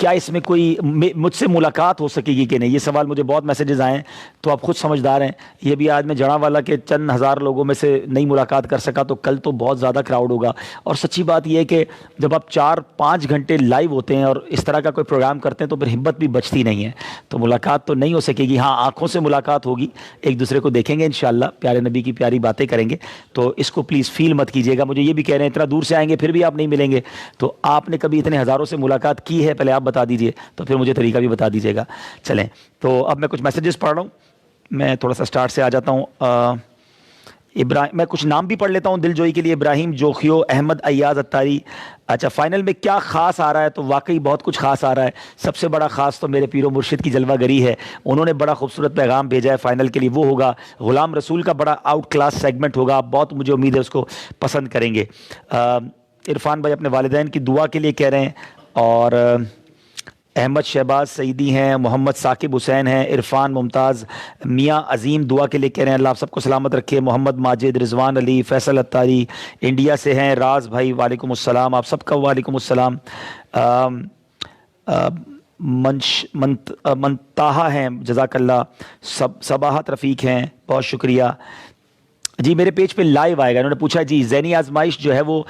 کیا اس میں کوئی مجھ سے ملاقات ہو سکے گی کہ نہیں؟ یہ سوال مجھے بہت میسیجز آئے ہیں، تو آپ خود سمجھدار ہیں. یہ بھی آج میں جڑا والا کہ چند ہزار لوگوں میں سے نہیں ملاقات کر سکا، تو کل تو بہت زیادہ کراؤڈ ہوگا. اور سچی بات یہ ہے کہ جب آپ 4-5 گھنٹے لائیو ہوتے ہیں اور اس طرح کا کوئی پروگرام کرتے ہیں تو پھر ہمت بھی بچتی نہیں ہے. تو ملاقات تو نہیں ہو سکے گی، ہاں آنکھوں سے ملاقات ہوگی، ایک دوسرے کو دیکھیں گے انشاءاللہ، پیارے نبی کی پیاری باتیں کریں گے. تو اس کو پلیز فیل مت کیجیے گا. مجھے یہ بھی کہہ رہے ہیں اتنا دور سے آئیں گے پھر بھی آپ نہیں ملیں گے، تو آپ نے کبھی اتنے ہزاروں سے ملاقات کی ہے؟ پہلے آپ بتا دیجئے، تو پھر مجھے طریقہ بھی بتا دیجیے گا. چلیں تو اب میں کچھ میسیجز پڑھ رہا ہوں. میں تھوڑا سا سٹارٹ سے آ جاتا ہوں. میں کچھ نام بھی پڑھ لیتا ہوں دل جوئی کے لیے. ابراہیم جوخیو، احمد ایاز اتاری. اچھا، فائنل میں کیا خاص آ رہا ہے؟ تو واقعی بہت کچھ خاص آ رہا ہے. سب سے بڑا خاص تو میرے پیر و مرشد کی جلوہ گری ہے. انہوں نے بڑا خوبصورت پیغام بھیجا ہے فائنل کے لیے، وہ ہوگا غلام رسول کا بڑا آؤٹ کلاس سیگمنٹ ہوگا. آپ بہت، مجھے امید ہے اس کو پسند کریں گے. عرفان بھائی اپنے والدین کی دعا کے لیے کہہ رہے ہیں. اور احمد شہباز سعیدی ہیں، محمد ثاقب حسین ہیں، عرفان ممتاز، میاں عظیم دعا کے لیے کہہ رہے ہیں اللہ آپ سب کو سلامت رکھے. محمد ماجد، رضوان علی، فیصل اتاری انڈیا سے ہیں. راز بھائی وعلیکم السلام، آپ سب کا وعلیکم السلام. منتہا ہیں، جزاک اللہ. صباحت رفیق ہیں، بہت شکریہ. جی میرے پیج پہ لائیو آئے گا، انہوں نے پوچھا جی ذہنی آزمائش جو ہے وہ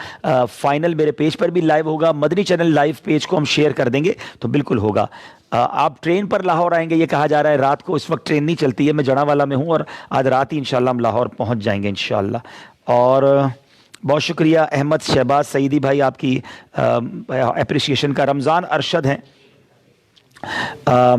فائنل میرے پیج پر بھی لائیو ہوگا. مدنی چینل لائیو پیج کو ہم شیئر کر دیں گے تو بالکل ہوگا. آپ ٹرین پر لاہور آئیں گے یہ کہا جا رہا ہے رات کو؟ اس وقت ٹرین نہیں چلتی ہے، میں جڑا والا میں ہوں اور آج رات ہی انشاءاللہ ہم لاہور پہنچ جائیں گے انشاءاللہ. اور بہت شکریہ احمد شہباز سعیدی بھائی آپ کی اپریسیشن کا. رمضان ارشد ہیں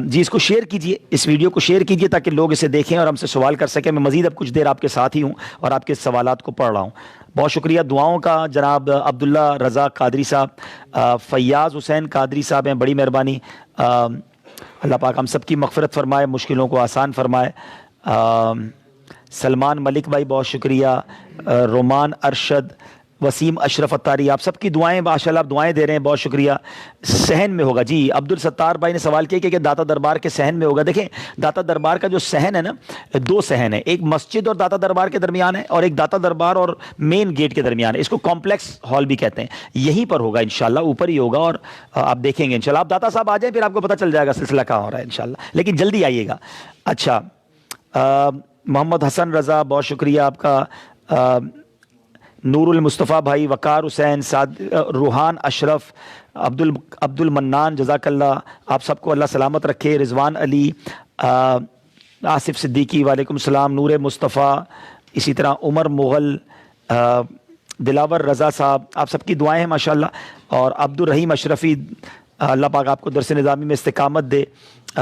جی، اس کو شیئر کیجئے، اس ویڈیو کو شیئر کیجئے تاکہ لوگ اسے دیکھیں اور ہم سے سوال کر سکیں. میں مزید اب کچھ دیر آپ کے ساتھ ہی ہوں اور آپ کے سوالات کو پڑھ رہا ہوں. بہت شکریہ دعاؤں کا. جناب عبداللہ رضا قادری صاحب، فیاض حسین قادری صاحب ہیں، بڑی مہربانی. اللہ پاک ہم سب کی مغفرت فرمائے، مشکلوں کو آسان فرمائے. سلمان ملک بھائی بہت شکریہ. رومان ارشد، وسیم اشرف اتاری، آپ سب کی دعائیں ماشاءاللہ آپ دعائیں دے رہے ہیں، بہت شکریہ. صحن میں ہوگا جی، عبد الستار بھائی نے سوال کیا کہ داتا دربار کے صحن میں ہوگا. دیکھیں داتا دربار کا جو صحن ہے نا، 2 صحن ہے، ایک مسجد اور داتا دربار کے درمیان ہے اور ایک داتا دربار اور مین گیٹ کے درمیان ہے. اس کو کمپلیکس ہال بھی کہتے ہیں. یہیں پر ہوگا انشاءاللہ، اوپر ہی ہوگا اور آپ دیکھیں گے انشاءاللہ. آپ داتا صاحب آ جائیں پھر آپ کو پتہ چل جائے گا سلسلہ کہاں ہو رہا ہے انشاءاللہ، لیکن جلدی آئیے گا. اچھا، محمد حسن رضا بہت شکریہ آپ کا. نور المصطفیٰ بھائی، وقار حسین، روحان اشرف، عبد المنان، جزاک اللہ. آپ سب کو اللہ سلامت رکھے. رضوان علی، آصف صدیقی وعلیکم السلام. نور مصطفیٰ، اسی طرح عمر مغل، دلاور رضا صاحب، آپ سب کی دعائیں ہیں ماشاءاللہ. اور عبد الرحیم اشرفی، اللہ پاک آپ کو درس نظامی میں استقامت دے.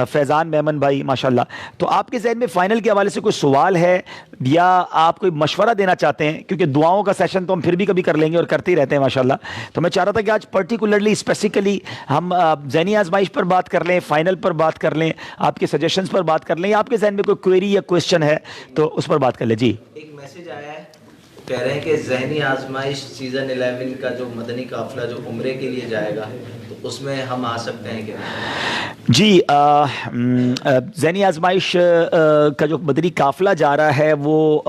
فیضان میمن بھائی ماشاءاللہ. تو آپ کے ذہن میں فائنل کے حوالے سے کوئی سوال ہے یا آپ کوئی مشورہ دینا چاہتے ہیں؟ کیونکہ دعاؤں کا سیشن تو ہم پھر بھی کبھی کر لیں گے اور کرتے ہی رہتے ہیں ماشاءاللہ. تو میں چاہ رہا تھا کہ آج پرٹیکولرلی اسپیسیکلی ہم ذہنی آزمائش پر بات کر لیں، فائنل پر بات کر لیں، آپ کے سجیشنز پر بات کر لیں، یا آپ کے ذہن میں کوئی کوئری یا کویسچن ہے تو اس پر بات کر لیں. جی ایک میسج آیا ہے، کہہ رہے ہیں کہ ذہنی آزمائش سیزن 11 کا جو مدنی قافلہ جو عمرے کے لیے جائے گا تو اس میں ہم آ سکتے ہیں کیا؟ جی ذہنی آزمائش کا جو مدنی قافلہ جا رہا ہے وہ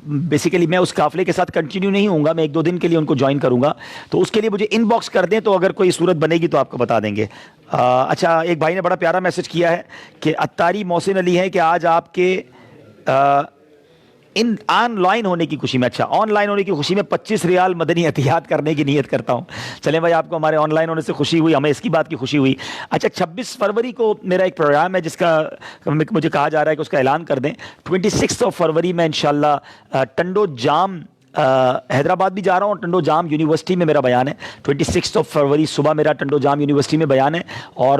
بیسیکلی میں اس قافلے کے ساتھ کنٹینیو نہیں ہوں گا، میں 1-2 دن کے لیے ان کو جوائن کروں گا. تو اس کے لیے مجھے ان باکس کر دیں، تو اگر کوئی صورت بنے گی تو آپ کو بتا دیں گے. اچھا، ایک بھائی نے بڑا پیارا میسج کیا ہے کہ اتاری محسن علی ہے کہ آج آپ کے آن لائن ہونے کی خوشی میں، اچھا آن لائن ہونے کی خوشی میں 25 ریال مدنی عطیات کرنے کی نیت کرتا ہوں. چلیں بھائی، آپ کو ہمارے آن لائن ہونے سے خوشی ہوئی، ہمیں اس کی بات کی خوشی ہوئی. اچھا، 26 فروری کو میرا ایک پروگرام ہے جس کا مجھے کہا جا رہا ہے کہ اس کا اعلان کر دیں. 26 فروری میں انشاءاللہ ٹنڈو جام حیدرآباد بھی جا رہا ہوں، اور ٹنڈو جام یونیورسٹی میں میرا بیان ہے. 26 فروری صبح میرا ٹنڈو جام یونیورسٹی میں بیان ہے، اور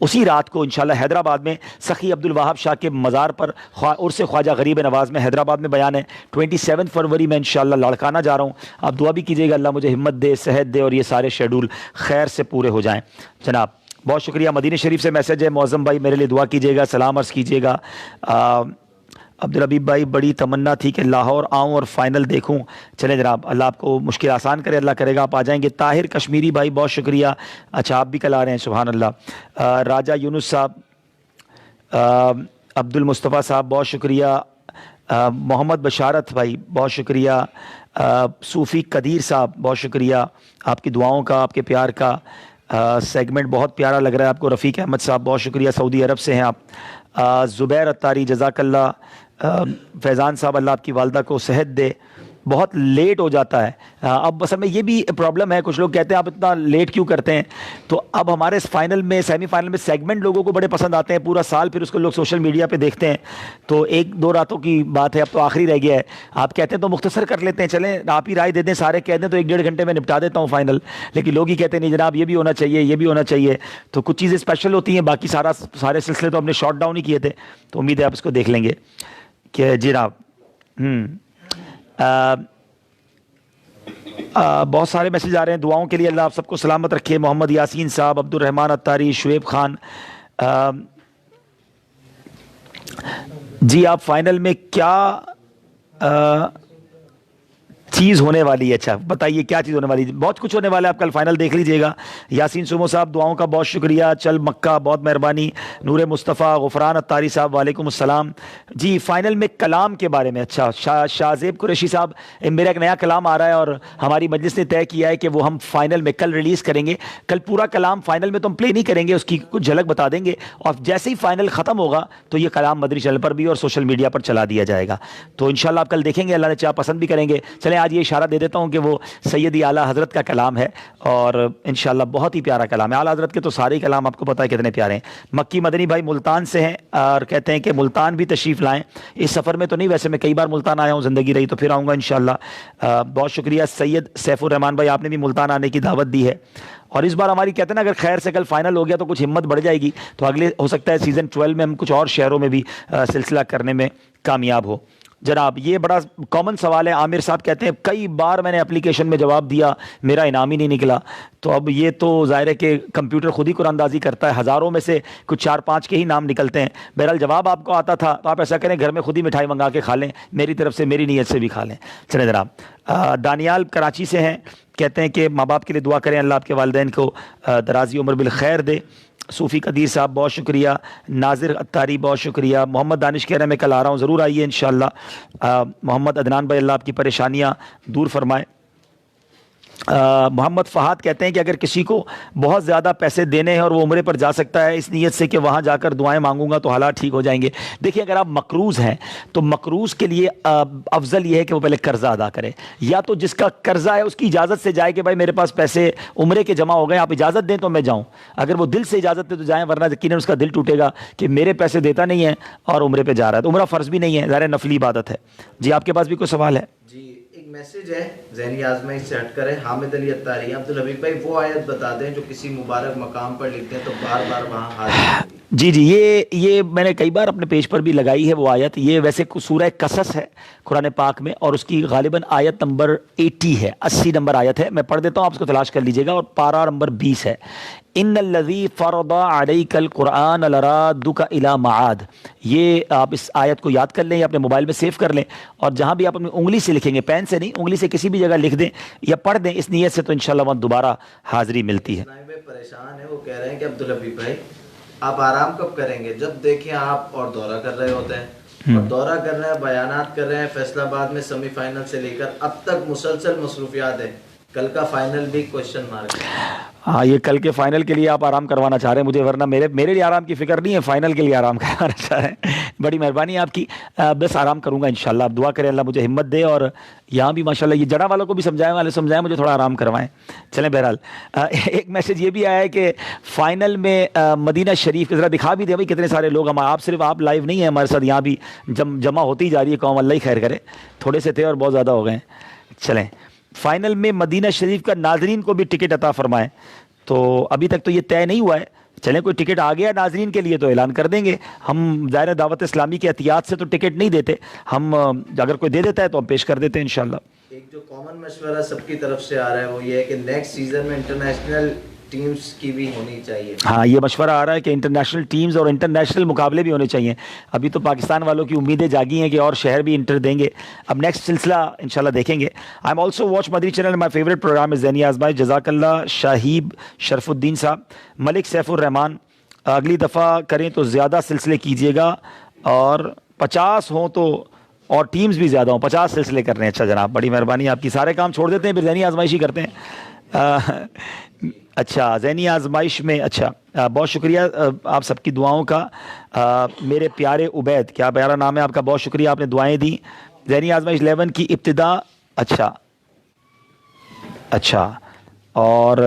اسی رات کو انشاءاللہ حیدرآباد میں سخی عبد الوہاب شاہ کے مزار پر عرس خواجہ غریب نواز میں حیدرآباد میں بیان ہے. 27 فروری میں انشاءاللہ لاڑکانہ جا رہا ہوں. آپ دعا بھی کیجیے گا اللہ مجھے ہمت دے، صحت دے، اور یہ سارے شیڈول خیر سے پورے ہو جائیں. جناب بہت شکریہ. مدینہ شریف سے میسج ہے، معظم بھائی میرے لیے دعا کیجیے گا، سلام عرض کیجیے گا. عبدالحبیب بھائی، بڑی تمنا تھی کہ لاہور آؤں اور فائنل دیکھوں. چلیں جناب، اللہ آپ کو مشکل آسان کرے، اللہ کرے گا آپ آ جائیں گے. طاہر کشمیری بھائی بہت شکریہ. اچھا، آپ بھی کل آ رہے ہیں، سبحان اللہ. راجہ یونس صاحب، عبد المصطفیٰ صاحب بہت شکریہ. محمد بشارت بھائی بہت شکریہ. صوفی قدیر صاحب بہت شکریہ آپ کی دعاؤں کا، آپ کے پیار کا. سیگمنٹ بہت پیارا لگ رہا ہے آپ کو. رفیق احمد صاحب بہت شکریہ, سعودی عرب سے ہیں آپ. زبیر اتاری جزاک اللہ. فیضان صاحب اللہ آپ کی والدہ کو صحت دے. بہت لیٹ ہو جاتا ہے. اب اصل میں یہ بھی پرابلم ہے, کچھ لوگ کہتے ہیں آپ اتنا لیٹ کیوں کرتے ہیں. تو اب ہمارے اس فائنل میں, سیمی فائنل میں سیگمنٹ لوگوں کو بڑے پسند آتے ہیں, پورا سال پھر اس کو لوگ سوشل میڈیا پہ دیکھتے ہیں. تو 1-2 راتوں کی بات ہے, اب تو آخری رہ گیا ہے. آپ کہتے ہیں تو مختصر کر لیتے ہیں, چلیں آپ ہی رائے دے دیں, سارے کہہ دیں تو 1-1.5 گھنٹے میں نپٹا دیتا ہوں فائنل. لیکن لوگ ہی کہتے ہیں نہیں جناب یہ بھی ہونا چاہیے, یہ بھی ہونا چاہیے. تو کچھ چیزیں اسپیشل ہوتی ہیں, باقی سارے سلسلے تو ہم نے شارٹ ڈاؤن ہی کیے تھے. تو امید ہے آپ اس کو دیکھ لیں گے کہ جناب. بہت سارے میسج آ رہے ہیں دعاؤں کے لیے. اللہ آپ سب کو سلامت رکھے. محمد یاسین صاحب, عبد الرحمان اتاری, شعیب خان. جی آپ فائنل میں کیا چیز ہونے والی ہے, اچھا بتائیے کیا چیز ہونے والی ہے. بہت کچھ ہونے والا ہے, آپ کل فائنل دیکھ لیجئے گا. یاسین سومو صاحب دعاؤں کا بہت شکریہ. چل مکہ بہت مہربانی. نور مصطفیٰ, غفران اتاری صاحب وعلیکم السلام. جی فائنل میں کلام کے بارے میں, اچھا شاہزیب قریشی صاحب, میرا ایک نیا کلام آ رہا ہے اور ہماری مجلس نے طے کیا ہے کہ وہ ہم فائنل میں کل ریلیز کریں گے. کل پورا کلام فائنل میں تو ہم پلے نہیں کریں گے, اس کی کچھ جھلک بتا دیں گے, اور جیسے ہی فائنل ختم ہوگا تو یہ کلام مدنی چینل پر بھی اور سوشل میڈیا پر چلا دیا جائے گا. تو انشاءاللہ آپ کل دیکھیں گے, اللہ نے چاہا پسند بھی کریں گے. چلیں آج یہ اشارہ دے دیتا ہوں کہ وہ سیدی اعلیٰ حضرت کا کلام ہے, اور انشاءاللہ بہت ہی پیارا کلام ہے. اعلیٰ حضرت کے تو سارے ہی کلام آپ کو پتہ ہے کتنے پیارے ہیں. مکی مدنی بھائی ملتان سے ہیں اور کہتے ہیں کہ ملتان بھی تشریف لائیں. اس سفر میں تو نہیں, ویسے میں کئی بار ملتان آیا ہوں, زندگی رہی تو پھر آؤں گا انشاءاللہ. بہت شکریہ. سید سیف الرحمان بھائی, آپ نے بھی ملتان آنے کی دعوت دی ہے. اور اس بار ہماری کہتے ہیں نا اگر خیر سے کل فائنل ہو گیا تو کچھ ہمت بڑھ جائے گی, تو اگلے ہو سکتا ہے سیزن 12 میں ہم کچھ اور شہروں میں بھی سلسلہ کرنے میں کامیاب ہو. جناب یہ بڑا کامن سوال ہے. عامر صاحب کہتے ہیں کئی بار میں نے اپلیکیشن میں جواب دیا, میرا انعام ہی نہیں نکلا. تو اب یہ تو ظاہر ہے کہ کمپیوٹر خود ہی قرآن اندازی کرتا ہے, ہزاروں میں سے کچھ 4-5 کے ہی نام نکلتے ہیں. بہرحال جواب آپ کو آتا تھا تو آپ ایسا کریں گھر میں خود ہی مٹھائی منگا کے کھا لیں, میری طرف سے میری نیت سے بھی کھا لیں. چلیں جناب. دانیال کراچی سے ہیں, کہتے ہیں کہ ماں باپ کے لیے دعا کریں, اللہ آپ کے والدین کو درازی عمر بالخیر دے. صوفی قدیر صاحب بہت شکریہ. ناظر اتاری بہت شکریہ. محمد دانش کہہ رہے ہیں میں کل آ رہا ہوں, ضرور آئیے انشاءاللہ. محمد عدنان بھائی اللہ آپ کی پریشانیاں دور فرمائے. محمد فہد کہتے ہیں کہ اگر کسی کو بہت زیادہ پیسے دینے ہیں اور وہ عمرے پر جا سکتا ہے اس نیت سے کہ وہاں جا کر دعائیں مانگوں گا تو حالات ٹھیک ہو جائیں گے. دیکھیے اگر آپ مقروض ہیں تو مقروض کے لیے افضل یہ ہے کہ وہ پہلے قرضہ ادا کرے, یا تو جس کا قرضہ ہے اس کی اجازت سے جائے کہ بھائی میرے پاس پیسے عمرے کے جمع ہو گئے, آپ اجازت دیں تو میں جاؤں. اگر وہ دل سے اجازت دے تو جائیں, ورنہ یقیناً اس کا دل ٹوٹے گا کہ میرے پیسے دیتا نہیں ہے اور عمرے پہ جا رہا ہے. تو عمرہ فرض بھی نہیں ہے, ظاہر نفلی عبادت ہے. جی آپ کے پاس بھی کوئی سوال ہے؟ جی ایک میسج ہے ذہنی آزمائش سے ہٹ کر ہے. حامد علی اتاری, عبدالحبیب بھائی وہ آیت بتا دیں جو کسی مبارک مقام پر لکھتے ہیں تو بار بار وہاں حاضر. جی یہ میں نے کئی بار اپنے پیج پر بھی لگائی ہے وہ آیت. یہ ویسے سورہ قصص ہے قرآن پاک میں, اور اس کی غالباً آیت نمبر 80 ہے, 80 نمبر آیت ہے. میں پڑھ دیتا ہوں, آپ اس کو تلاش کر لیجئے گا. اور پارہ نمبر 20 ہے. ان الذی فرض علیک القرآن لرادک الی معاد. یہ آپ اس آیت کو یاد کر لیں یا اپنے موبائل میں سیو کر لیں, اور جہاں بھی آپ اپنی انگلی سے لکھیں گے, پین سے نہیں, انگلی سے کسی بھی جگہ لکھ دیں یا پڑھ دیں اس نیت سے, تو انشاءاللہ وہاں دوبارہ حاضری ملتی ہے. پریشان ہے, وہ کہہ رہے ہیں کہ عبدالحبیب بھائی آپ آرام کب کریں گے جب دیکھیں آپ اور دورہ کر رہے ہوتے ہیں, اور دورہ کر رہے ہیں, بیانات کر رہے ہیں, فیصلہ آباد میں سیمی فائنل سے لے کر اب تک مسلسل مصروفیات ہیں. کل کا فائنل بھی کوشچن مارک ہے. ہاں یہ کل کے فائنل کے لیے آپ آرام کروانا چاہ رہے ہیں مجھے, ورنہ میرے لیے آرام کی فکر نہیں ہے, فائنل کے لیے آرام کروانا چاہ رہے ہیں. بڑی مہربانی ہے آپ کی. بس آرام کروں گا انشاءاللہ. آپ دعا کریں اللہ مجھے ہمت دے, اور یہاں بھی ماشاءاللہ یہ جڑا والوں کو بھی سمجھائیں مجھے تھوڑا آرام کروائیں. چلیں بہرحال ایک میسج یہ بھی آیا ہے کہ فائنل میں مدینہ شریف ذرا دکھا بھی دیں بھائی کتنے سارے لوگ. آپ صرف آپ لائیو نہیں ہیں ہمارے ساتھ, یہاں بھی جمع ہوتی جا رہی ہے قوم, اللہ ہی خیر کرے. تھوڑے سے تھے اور بہت زیادہ ہو گئے. چلیں فائنل میں مدینہ شریف کا ناظرین کو بھی ٹکٹ عطا فرمائیں. تو ابھی تک تو یہ طے نہیں ہوا ہے, چلیں کوئی ٹکٹ آ گیا ناظرین کے لیے تو اعلان کر دیں گے. ہم ظاہر دعوت اسلامی کے احتیاط سے تو ٹکٹ نہیں دیتے, ہم اگر کوئی دے دیتا ہے تو ہم پیش کر دیتے ہیں انشاءاللہ. ایک جو کامن مشورہ سب کی طرف سے آ رہا ہے وہ یہ ہے کہ نیکسٹ سیزن میں انٹرنیشنل ٹیمز کی بھی ہونی چاہیے. ہاں یہ مشورہ آ رہا ہے کہ انٹرنیشنل ٹیمز اور انٹرنیشنل مقابلے بھی ہونے چاہیے. ابھی تو پاکستان والوں کی امیدیں جاگی ہیں کہ اور شہر بھی انٹر دیں گے. اب نیکسٹ سلسلہ انشاءاللہ دیکھیں گے. I am also watch Madani channel, my favourite programme از ذہنی آزمائش. جزاک اللہ شاہیب شرف الدین صاحب. ملک سیف الرحمان, اگلی دفعہ کریں تو زیادہ سلسلے کیجیے گا, اور 50 ہوں تو اور ٹیمز بھی زیادہ ہوں, 50 سلسلے کرنے ہیں. اچھا جناب بڑی مہربانی آپ کی, سارے کام چھوڑ دیتے ہیں پھر ذہنی آزمائش ہی کرتے ہیں. اچھا ذہنی آزمائش میں، اچھا بہت شکریہ آپ سب کی دعاؤں کا. میرے پیارے عبید، کیا پیارا نام ہے آپ کا، بہت شکریہ آپ نے دعائیں دی. ذہنی آزمائش 11 کی ابتدا، اچھا اچھا. اور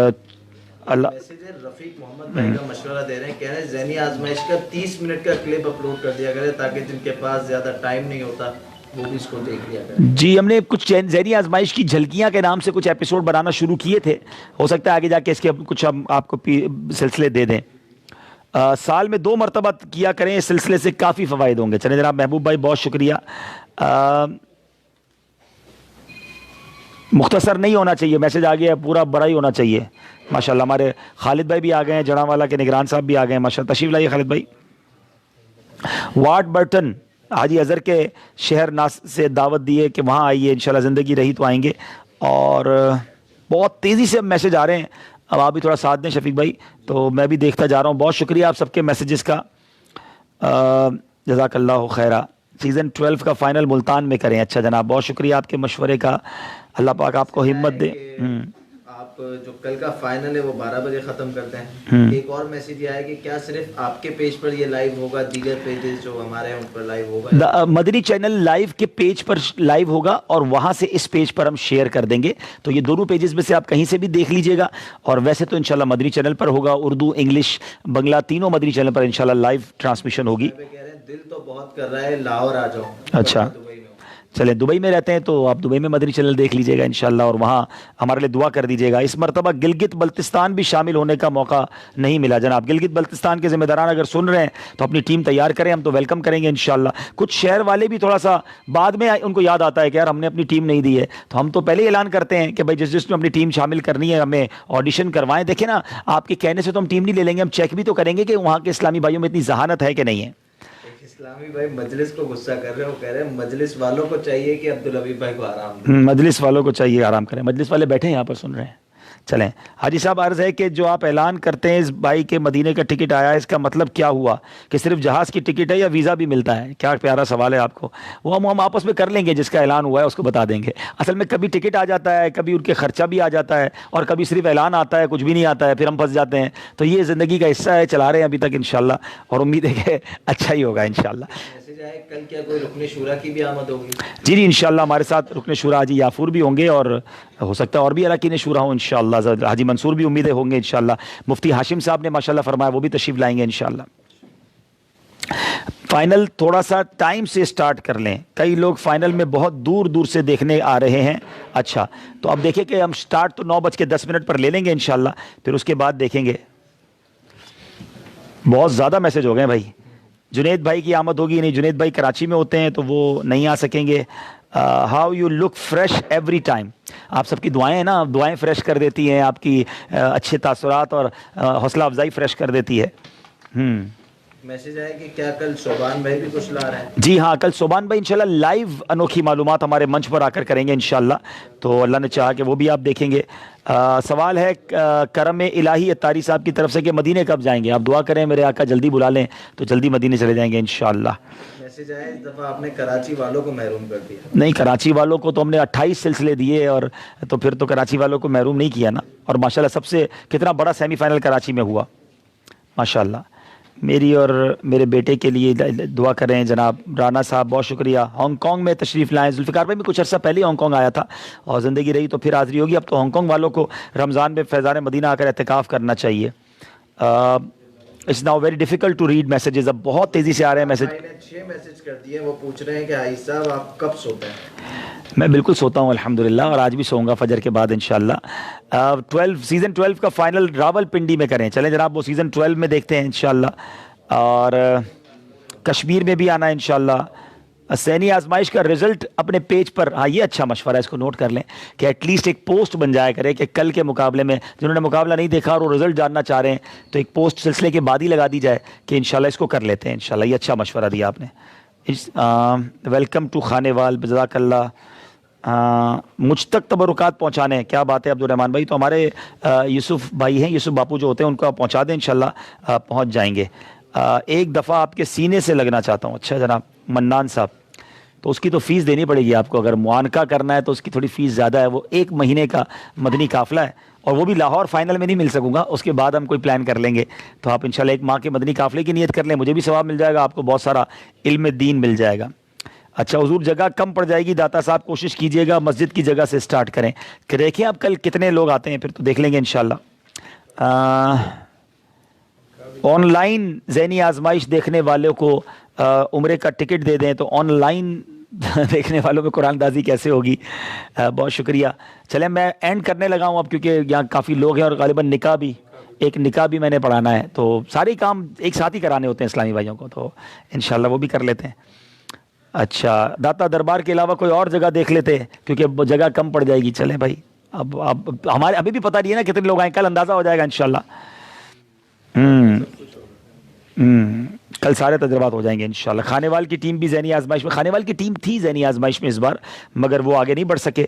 اللہ میسج ہے رفیق محمد بھائی کا مشورہ دے رہے ہیں، کہہ رہے ہیں ذہنی آزمائش کا 30 منٹ کا کلپ اپلوڈ کر دیا کرے تاکہ جن کے پاس زیادہ ٹائم نہیں ہوتا وہ بھی اس کو دیکھ لیا کرے. جی ہم نے کچھ ذہنی آزمائش کی جھلکیاں کے نام سے کچھ ایپیسوڈ بنانا شروع کیے تھے، ہو سکتا ہے آگے جا کے اس کے کچھ ہم آپ کو سلسلے دے دیں. سال میں 2 مرتبہ کیا کریں، اس سلسلے سے کافی فوائد ہوں گے. چلیں جناب محبوب بھائی بہت شکریہ. مختصر نہیں ہونا چاہیے، میسج آ گیا پورا بڑا ہی ہونا چاہیے. ماشاءاللہ ہمارے خالد بھائی بھی آ گئے ہیں، جڑاں والا کے نگران صاحب بھی آ گئے ہیں، ماشاءاللہ تشریف لائیے خالد بھائی. وارڈ برٹن حاجی اظہر کے شہر ناس سے دعوت دیے کہ وہاں آئیے، انشاءاللہ زندگی رہی تو آئیں گے. اور بہت تیزی سے میسج آ رہے ہیں، اب آپ بھی تھوڑا ساتھ دیں شفیق بھائی، تو میں بھی دیکھتا جا رہا ہوں. بہت شکریہ آپ سب کے میسیجز کا، جزاک اللہ خیرہ. سیزن 12 کا فائنل ملتان میں کریں. اچھا جناب بہت شکریہ آپ کے مشورے کا، اللہ پاک آپ کو ہمت دے. آپ جو کل کا فائنل ہے وہ 12 بجے ختم کرتے ہیں. ایک اور میسج یہ آیا کہ کیا صرف آپ کے پیج پر یہ لائیو ہوگا، دیگر پیجز جو ہمارے ہیں ان پر لائیو ہوگا؟ مدنی چینل لائیو کے پیج پر لائیو ہوگا اور وہاں سے اس پیج پر ہم شیئر کر دیں گے، تو یہ دونوں پیجز میں سے آپ کہیں سے بھی دیکھ لیجئے گا. اور ویسے تو انشاءاللہ مدنی چینل پر ہوگا، اردو انگلش بنگلہ تینوں مدنی چینل پر انشاءاللہ لائیو ٹرانسمیشن ہوگی. کہہ رہے ہیں دل تو بہت کر رہا ہے لاہور آ جاؤ. اچھا چلیں دبئی میں رہتے ہیں تو آپ دبئی میں مدنی چینل دیکھ لیجئے گا انشاءاللہ، اور وہاں ہمارے لیے دعا کر دیجئے گا. اس مرتبہ گلگت بلتستان بھی شامل ہونے کا موقع نہیں ملا جناب. گلگت بلتستان کے ذمہ داران اگر سن رہے ہیں تو اپنی ٹیم تیار کریں، ہم تو ویلکم کریں گے انشاءاللہ. کچھ شہر والے بھی تھوڑا سا بعد میں ان کو یاد آتا ہے کہ یار ہم نے اپنی ٹیم نہیں دی ہے، تو ہم تو پہلے ہی اعلان کرتے ہیں کہ بھائی جس نے اپنی ٹیم شامل کرنی ہے ہمیں آڈیشن کروائیں. دیکھیں نا آپ کے کہنے سے تو ہم ٹیم نہیں لے لیں گے، ہم چیک بھی تو کریں گے کہ وہاں کے اسلامی بھائیوں میں اتنی ذہانت ہے کہ نہیں ہے. اسلامی بھائی مجلس کو غصہ کر رہے ہیں، وہ کہہ رہے ہیں مجلس والوں کو چاہیے کہ عبدالحبیب بھائی کو آرام دیں. مجلس والوں کو چاہیے آرام کریں، مجلس والے بیٹھے ہیں یہاں پر سن رہے ہیں. چلیں حاجی صاحب عرض ہے کہ جو آپ اعلان کرتے ہیں اس بھائی کے مدینے کا ٹکٹ آیا ہے، اس کا مطلب کیا ہوا؟ کہ صرف جہاز کی ٹکٹ ہے یا ویزا بھی ملتا ہے؟ کیا پیارا سوال ہے آپ کو. وہ ہم آپس میں کر لیں گے، جس کا اعلان ہوا ہے اس کو بتا دیں گے. اصل میں کبھی ٹکٹ آ جاتا ہے، کبھی ان کے خرچہ بھی آ جاتا ہے، اور کبھی صرف اعلان آتا ہے کچھ بھی نہیں آتا ہے، پھر ہم پھنس جاتے ہیں. تو یہ زندگی کا حصہ ہے، چلا رہے ہیں ابھی تک انشاءاللہ، اور امید ہے کہ اچھا ہی ہوگا انشاءاللہ. کل کیا کوئی رکن شورا کی بھی آمد ہوگی؟ جی جی انشاءاللہ ہمارے ساتھ رکن شورا حاجی یافور بھی ہوں گے، اور ہو سکتا ہے اور بھی اراکین شورا ہوں انشاءاللہ. حاجی منصور بھی امیدیں ہوں گے انشاءاللہ. مفتی ہاشم صاحب نے ماشاءاللہ فرمایا وہ بھی تشریف لائیں گے انشاءاللہ. فائنل تھوڑا سا ٹائم سے سٹارٹ کر لیں، کئی لوگ فائنل میں بہت دور دور سے دیکھنے آ رہے ہیں. اچھا تو اب دیکھیں کہ ہم سٹارٹ تو 9:10 پر لے لیں گے انشاءاللہ، پھر اس کے بعد دیکھیں گے. بہت زیادہ میسج ہو گئے بھائی. جنید بھائی کی آمد ہوگی نہیں، جنید بھائی کراچی میں ہوتے ہیں تو وہ نہیں آ سکیں گے. How you look fresh every time. آپ سب کی دعائیں ہیں نا، دعائیں فریش کر دیتی ہیں، آپ کی اچھے تاثرات اور حوصلہ افزائی فریش کر دیتی ہے. میسج آیا کہ کیا کل صوبان بھائی بھی کچھ لا رہے ہیں؟ جی ہاں کل صوبان بھائی انشاءاللہ لائیو انوکھی معلومات ہمارے منچ پر آ کر کریں گے انشاءاللہ، تو اللہ نے چاہا کہ وہ بھی آپ دیکھیں گے. سوال ہے کرم الہی اتاری صاحب کی طرف سے کہ مدینے کب جائیں گے؟ آپ دعا کریں میرے آقا جلدی بلا لیں تو جلدی مدینے چلے جائیں گے انشاءاللہ. میسج آیا اس دفعہ آپ نے کراچی والوں کو محروم کر دیا. نہیں، کراچی والوں کو تو ہم نے 28 سلسلے دیے، اور تو پھر تو کراچی والوں کو محروم نہیں کیا نا. اور ماشاءاللہ سب سے کتنا بڑا سیمی فائنل کراچی میں ہوا ماشاءاللہ. میری اور میرے بیٹے کے لیے دعا کریں جناب. رانا صاحب بہت شکریہ. ہانگ کانگ میں تشریف لائیں. ذوالفقار بھائی بھی کچھ عرصہ پہلے ہانگ کانگ آیا تھا اور زندگی رہی تو پھر حاضری ہوگی. اب تو ہانگ کانگ والوں کو رمضان میں فیضان مدینہ آ کر اعتکاف کرنا چاہیے. It's now very difficult to read messages. اب بہت تیزی سے آ رہے ہیں میسیج. 6 میسج کر دیے، وہ پوچھ رہے ہیں کہ حاجی صاحب آپ کب سوتے ہیں؟ میں بالکل سوتا ہوں الحمدللہ، اور آج بھی سوؤں گا فجر کے بعد انشاءاللہ. سیزن 12 کا فائنل راول پنڈی میں کریں. چلیں جناب وہ سیزن 12 میں دیکھتے ہیں انشاءاللہ. اور کشمیر میں بھی آنا ہے انشاءاللہ. سینی آزمائش کا رزلٹ اپنے پیج پر، ہاں یہ اچھا مشورہ ہے، اس کو نوٹ کر لیں کہ ایٹ لیسٹ ایک پوسٹ بن جایا کرے کہ کل کے مقابلے میں جنہوں نے مقابلہ نہیں دیکھا اور وہ رزلٹ جاننا چاہ رہے ہیں تو ایک پوسٹ سلسلے کے بعد ہی لگا دی جائے کہ انشاءاللہ اس کو کر لیتے ہیں انشاءاللہ. یہ اچھا مشورہ دیا آپ نے. ویلکم ٹو خانے وال، جزاک اللہ. مجھ تک تبرکات پہنچانے ہیں. کیا بات ہے عبد الرحمن بھائی. تو ہمارے یوسف بھائی ہیں، یوسف باپو جو ہوتے ہیں، ان کو آپ پہنچا دیں انشاءاللہ، پہنچ جائیں گے. ایک دفعہ آپ کے سینے سے لگنا چاہتا ہوں. اچھا جناب منان صاحب، تو اس کی تو فیس دینی پڑے گی آپ کو. اگر معانقہ کرنا ہے تو اس کی تھوڑی فیس زیادہ ہے. وہ 1 مہینے کا مدنی قافلہ ہے اور وہ بھی لاہور فائنل میں نہیں مل سکوں گا، اس کے بعد ہم کوئی پلان کر لیں گے. تو آپ انشاءاللہ ایک ماہ کے مدنی قافلے کی نیت کر لیں، مجھے بھی ثواب مل جائے گا، آپ کو بہت سارا علم دین مل جائے گا. اچھا حضور جگہ کم پڑ جائے گی داتا صاحب، کوشش کیجئے گا مسجد کی جگہ سے سٹارٹ کریں. کہ دیکھیں اب کل کتنے لوگ آتے ہیں، پھر تو دیکھ لیں گے انشاءاللہ. آن لائن ذہنی آزمائش دیکھنے والوں کو عمرے کا ٹکٹ دے دیں، تو آن لائن دیکھنے والوں میں قرآن دازی کیسے ہوگی؟ بہت شکریہ. چلیں میں اینڈ کرنے لگا ہوں اب، کیونکہ یہاں کافی لوگ ہیں اور غالباً نکاح بھی میں نے پڑھانا ہے، تو سارے کام ایک ساتھ ہی کرانے ہوتے ہیں اسلامی بھائیوں کو، تو انشاءاللہ وہ بھی کر لیتے ہیں. اچھا داتا دربار کے علاوہ کوئی اور جگہ دیکھ لیتے ہیں کیونکہ جگہ کم پڑ جائے گی. چلیں بھائی، اب ہمارے ابھی بھی پتہ نہیں ہے نا کتنے لوگ آئیں، کل اندازہ ہو جائے گا انشاءاللہ. کل سارے تجربات ہو جائیں گے انشاءاللہ. خانے وال کی ٹیم بھی ذہنی آزمائش میں، خانے وال کی ٹیم تھی ذہنی آزمائش میں اس بار، مگر وہ آگے نہیں بڑھ سکے.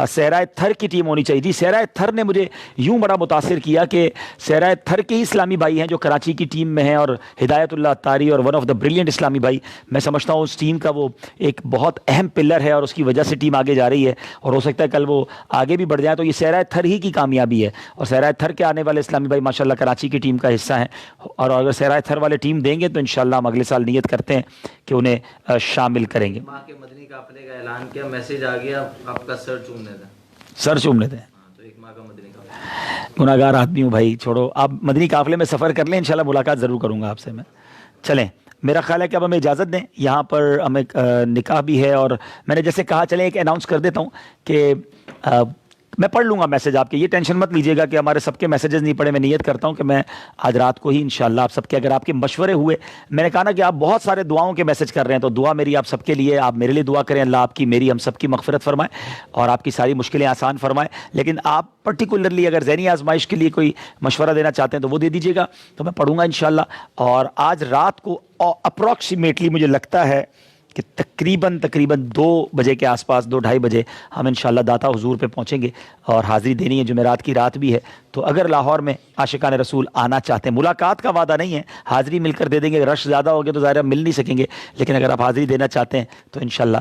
صحرائے تھر کی ٹیم ہونی چاہیے. جی صحرائے تھر نے مجھے یوں بڑا متاثر کیا کہ صحرائے تھر کے ہی اسلامی بھائی ہیں جو کراچی کی ٹیم میں ہیں، اور ہدایت اللہ اتاری اور ون آف دا بریلینٹ اسلامی بھائی. میں سمجھتا ہوں اس ٹیم کا وہ ایک بہت اہم پلر ہے، اور اس کی وجہ سے ٹیم آگے جا رہی ہے، اور ہو سکتا ہے کل وہ آگے بھی بڑھ جائیں. تو یہ صحرائے تھر ہی کی کامیابی ہے، اور صحرائے تھر کے آنے والے اسلامی بھائی ماشاءاللہ کراچی کی ٹیم کا حصہ ہیں. اور اگر صحرائے تھر والے ٹیم دیں گے تو انشاءاللہ ہم اگلے سال نیت کرتے ہیں کہ انہیں شامل کریں گے. ماہ کے مدنی قافلے کا اعلان کیا، میسج آ گیا، آپ کا سر چومنے تھا. سر چومنے تھے. تو ایک ماہ کا مدنی قافلہ. گناہگار آدمی ہوں بھائی، چھوڑو. آپ مدنی قافلے میں سفر کر لیں، انشاءاللہ ملاقات ضرور کروں گا آپ سے میں. چلیں میرا خیال ہے کہ اب ہمیں اجازت دیں، یہاں پر ہمیں نکاح بھی ہے، اور میں نے جیسے کہا چلیں ایک اناؤنس کر دیتا ہوں کہ میں پڑھ لوں گا میسج آپ کے، یہ ٹینشن مت لیجیے گا کہ ہمارے سب کے میسیجز نہیں پڑھے. میں نیت کرتا ہوں کہ میں آج رات کو ہی انشاءاللہ آپ سب کے، اگر آپ کے مشورے ہوئے، میں نے کہا نا کہ آپ بہت سارے دعاؤں کے میسج کر رہے ہیں، تو دعا میری آپ سب کے لیے، آپ میرے لیے دعا کریں، اللہ آپ کی میری ہم سب کی مغفرت فرمائے اور آپ کی ساری مشکلیں آسان فرمائے. لیکن آپ پرٹیکولرلی اگر ذہنی آزمائش کے لیے کوئی مشورہ دینا چاہتے ہیں تو وہ دے دیجیے گا، تو میں پڑھوں گا انشاءاللہ. اور آج رات کو اپروکسیمیٹلی مجھے لگتا ہے کہ تقریباً 2 بجے کے آس پاس، 2-2:30 بجے ہم انشاءاللہ داتا حضور پہ پہنچیں گے، اور حاضری دینی ہے. جمعرات کی رات بھی ہے، تو اگر لاہور میں عاشقان رسول آنا چاہتے ہیں، ملاقات کا وعدہ نہیں ہے، حاضری مل کر دے دیں گے. رش زیادہ ہو گیا تو ظاہر ہے مل نہیں سکیں گے، لیکن اگر آپ حاضری دینا چاہتے ہیں تو انشاءاللہ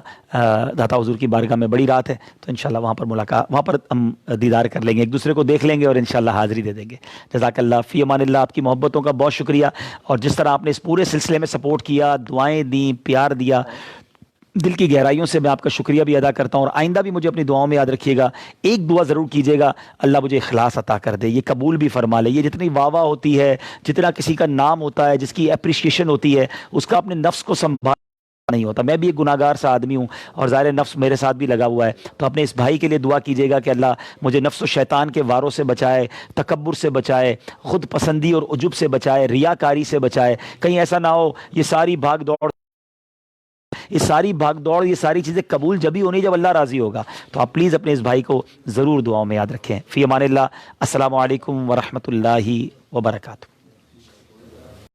داتا حضور کی بارگاہ میں بڑی رات ہے، تو انشاءاللہ وہاں پر ملاقات، وہاں پر ہم دیدار کر لیں گے، ایک دوسرے کو دیکھ لیں گے اور انشاءاللہ حاضری دے دیں گے. جزاک اللہ، فی امان اللہ. آپ کی محبتوں کا بہت شکریہ، اور جس طرح آپ نے اس پورے سلسلے میں سپورٹ کیا، دعائیں دیں، پیار دیا، دل کی گہرائیوں سے میں آپ کا شکریہ بھی ادا کرتا ہوں. اور آئندہ بھی مجھے اپنی دعاؤں میں یاد رکھیے گا. ایک دعا ضرور کیجیے گا، اللہ مجھے اخلاص عطا کر دے، یہ قبول بھی فرما لے. یہ جتنی واہ واہ ہوتی ہے، جتنا کسی کا نام ہوتا ہے، جس کی اپریشیشن ہوتی ہے، اس کا اپنے نفس کو سنبھال نہیں ہوتا. میں بھی ایک گناہگار سا آدمی ہوں، اور ظاہر نفس میرے ساتھ بھی لگا ہوا ہے. تو اپنے اس بھائی کے لیے دعا کیجیے گا کہ اللہ مجھے نفس و شیطان کے واروں سے بچائے، تکبر سے بچائے، خود پسندی اور عجب سے بچائے، ریاکاری سے بچائے. کہیں ایسا نہ ہو یہ ساری بھاگ دوڑ، یہ ساری چیزیں قبول جبھی ہونی جب اللہ راضی ہوگا. تو آپ پلیز اپنے اس بھائی کو ضرور دعاؤں میں یاد رکھیں. فی امان اللہ. السلام علیکم ورحمۃ اللہ وبرکاتہ.